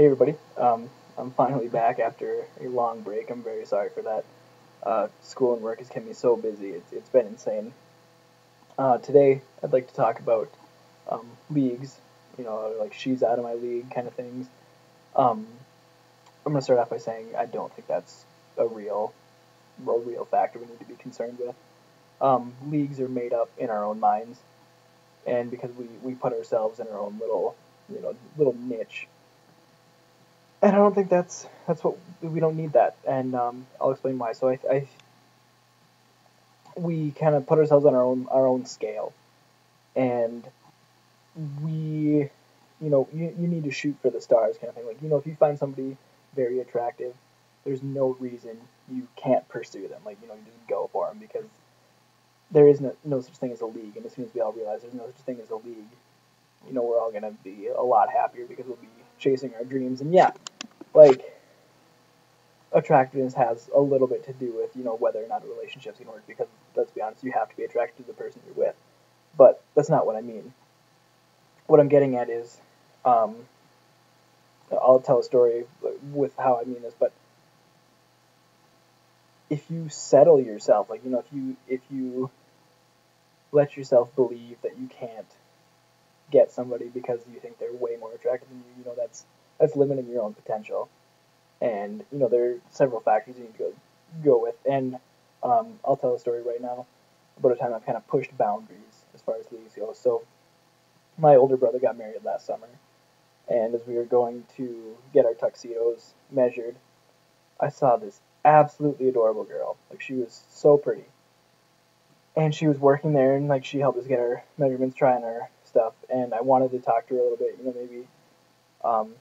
Hey everybody, I'm finally back after a long break. I'm very sorry for that. School and work has kept me so busy. It's been insane. Today, I'd like to talk about leagues, like she's out of my league kind of things. Um, I'm going to start off by saying I don't think that's a real factor we need to be concerned with. Leagues are made up in our own minds, and because we put ourselves in our own little niche. And I don't think that's what we don't need that, and I'll explain why. So we kind of put ourselves on our own scale, and we, you need to shoot for the stars kind of thing. Like if you find somebody very attractive, there's no reason you can't pursue them. Like you just go for them because there is no such thing as a league, and as soon as we all realize there's no such thing as a league, we're all gonna be a lot happier because we'll be chasing our dreams. And yeah, like attractiveness has a little bit to do with whether or not a relationship's gonna work. Because let's be honest, you have to be attracted to the person you're with. But that's not what I mean. What I'm getting at is, um, I'll tell a story with how I mean this. But if you settle yourself, like if you let yourself believe that you can't get somebody because you think they're way more attractive than you, that's limiting your own potential. And there are several factors you need to go with. And I'll tell a story right now about a time I've kind of pushed boundaries as far as leagues go. So my older brother got married last summer, and as we were going to get our tuxedos measured, I saw this absolutely adorable girl. Like she was so pretty, and she was working there, and like she helped us get our measurements, try on our stuff. And I wanted to talk to her a little bit, maybe um,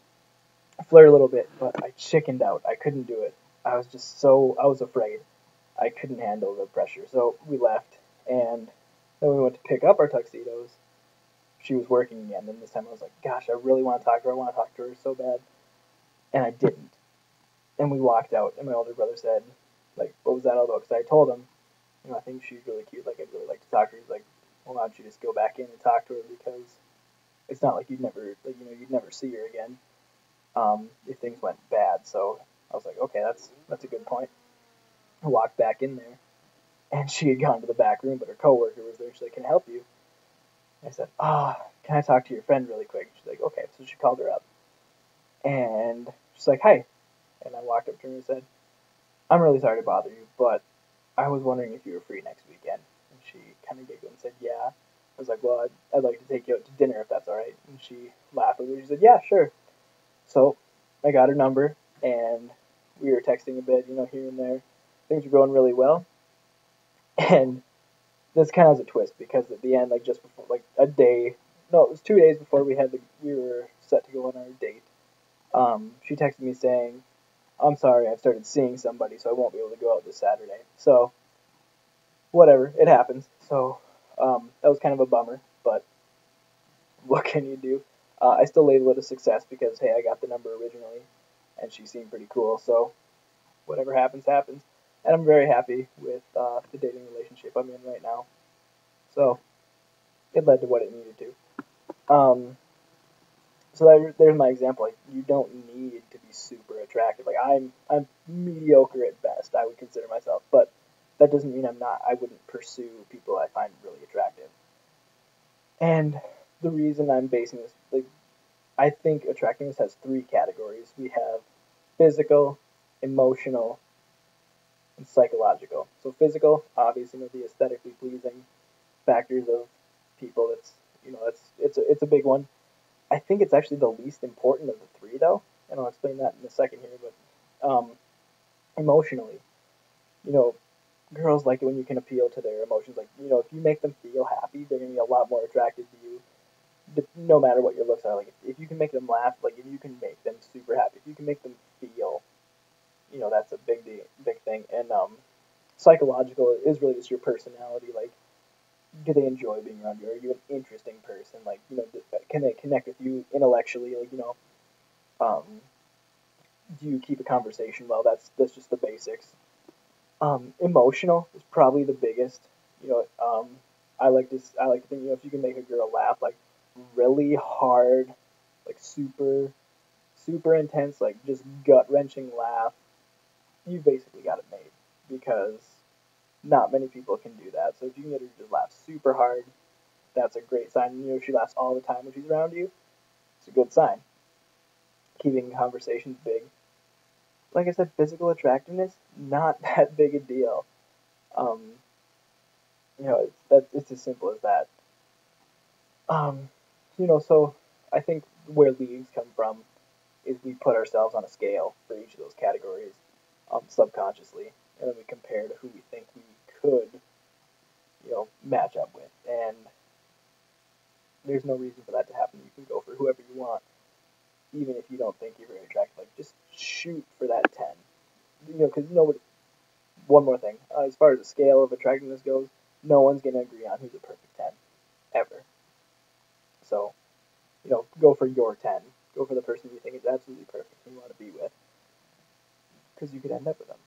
flirt a little bit, but I chickened out. I couldn't do it. I was afraid. I couldn't handle the pressure. So we left, and then we went to pick up our tuxedos. She was working again, and this time I was like, gosh, I really want to talk to her. I want to talk to her so bad. And I didn't. And we walked out, and my older brother said, like, what was that all about? Because I told him, I think she's really cute. Like, I'd really like to talk to her. He's like, well, why don't you just go back in and talk to her? Because it's not like you'd never see her again if things went bad. So I was like, okay, that's a good point. I walked back in there, and she had gone to the back room, but her coworker was there. She's like, can I help you? I said, can I talk to your friend really quick? She's like, okay. So she called her up, and she's like, hi. And I walked up to her and said, I'm really sorry to bother you, but I was wondering if you were free next weekend. And she kind of giggled and said, yeah. I was like, well, I'd like to take you out to dinner if that's all right. And she laughed and she said, yeah, sure. So I got her number, and we were texting a bit, here and there. Things were going really well. And this kind of has a twist because at the end, like just before, like a day, no, it was 2 days before we were set to go on our date. She texted me saying, "I'm sorry, I've started seeing somebody, so I won't be able to go out this Saturday." So whatever, it happens. So that was kind of a bummer, but what can you do? I still label it a success because hey, I got the number originally, and she seemed pretty cool. So whatever happens, happens. And I'm very happy with the dating relationship I'm in right now. So it led to what it needed to. So there's my example. Like you don't need to be super attractive. Like I'm mediocre at best. I would consider myself, but that doesn't mean I'm not. I wouldn't pursue people I find really attractive. And the reason I'm basing this, like, I think attractiveness has three categories. We have physical, emotional, and psychological. So physical, obviously, the aesthetically pleasing factors of people. It's a big one. I think it's actually the least important of the three, though, and I'll explain that in a second here. But emotionally, you know, girls like it when you can appeal to their emotions. Like, if you make them feel happy, they're gonna be a lot more attracted to you, no matter what your looks are. Like, if you can make them laugh, like if you can make them super happy, if you can make them feel, that's a big thing. And psychological is really just your personality. Like, do they enjoy being around you? Are you an interesting person? Like, can they connect with you intellectually? Like, um, do you keep a conversation well? That's just the basics. Emotional is probably the biggest. You know, um, I like to think if you can make a girl laugh like really hard, like super super intense, like just gut-wrenching laugh, you basically got it made, because not many people can do that. So if you can get her to just laugh super hard, that's a great sign. You know, if she laughs all the time when she's around you, it's a good sign. Keeping conversations big. Like I said, physical attractiveness, not that big a deal. Um, it's as simple as that. Um, so I think where leagues come from is we put ourselves on a scale for each of those categories, subconsciously, and then we compare to who we think we could, match up with. And there's no reason for that to happen. You can go for whoever you want, even if you don't think you're very attractive. Like, just shoot for that 10. Because nobody. One more thing, as far as the scale of attractiveness goes, no one's gonna agree on who's a perfect 10 ever. So, go for your 10. Go for the person you think is absolutely perfect and you want to be with, because you could end up with them.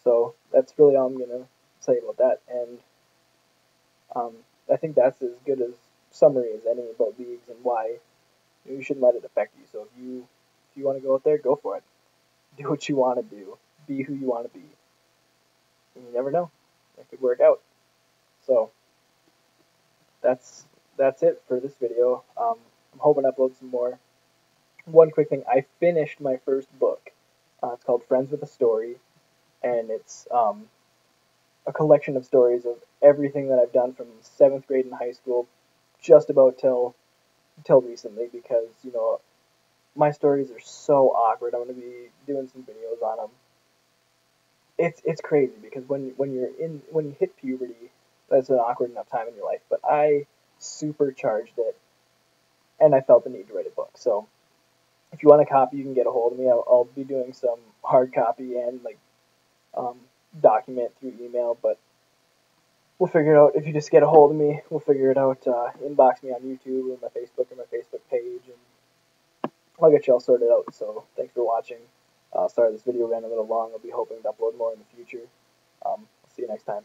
So that's really all I'm gonna say about that. And um, I think that's as good a summary as any about leagues and why you shouldn't let it affect you. So if you want to go out there, go for it. Do what you want to do. Be who you want to be. And you never know, it could work out. So that's it for this video. I'm hoping to upload some more. One quick thing: I finished my first book. It's called Friends with a Story, and it's a collection of stories of everything that I've done from 7th grade in high school, just about till recently. Because my stories are so awkward. I'm going to be doing some videos on them. It's crazy, because when you hit puberty, that's an awkward enough time in your life. But I supercharged it, and I felt the need to write a book. So if you want a copy, you can get a hold of me. I'll be doing some hard copy and um, document through email, but we'll figure it out. If you just get a hold of me, we'll figure it out. Inbox me on YouTube or my Facebook page, and I'll get you all sorted out. So thanks for watching. Sorry this video ran a little long. I'll be hoping to upload more in the future. See you next time.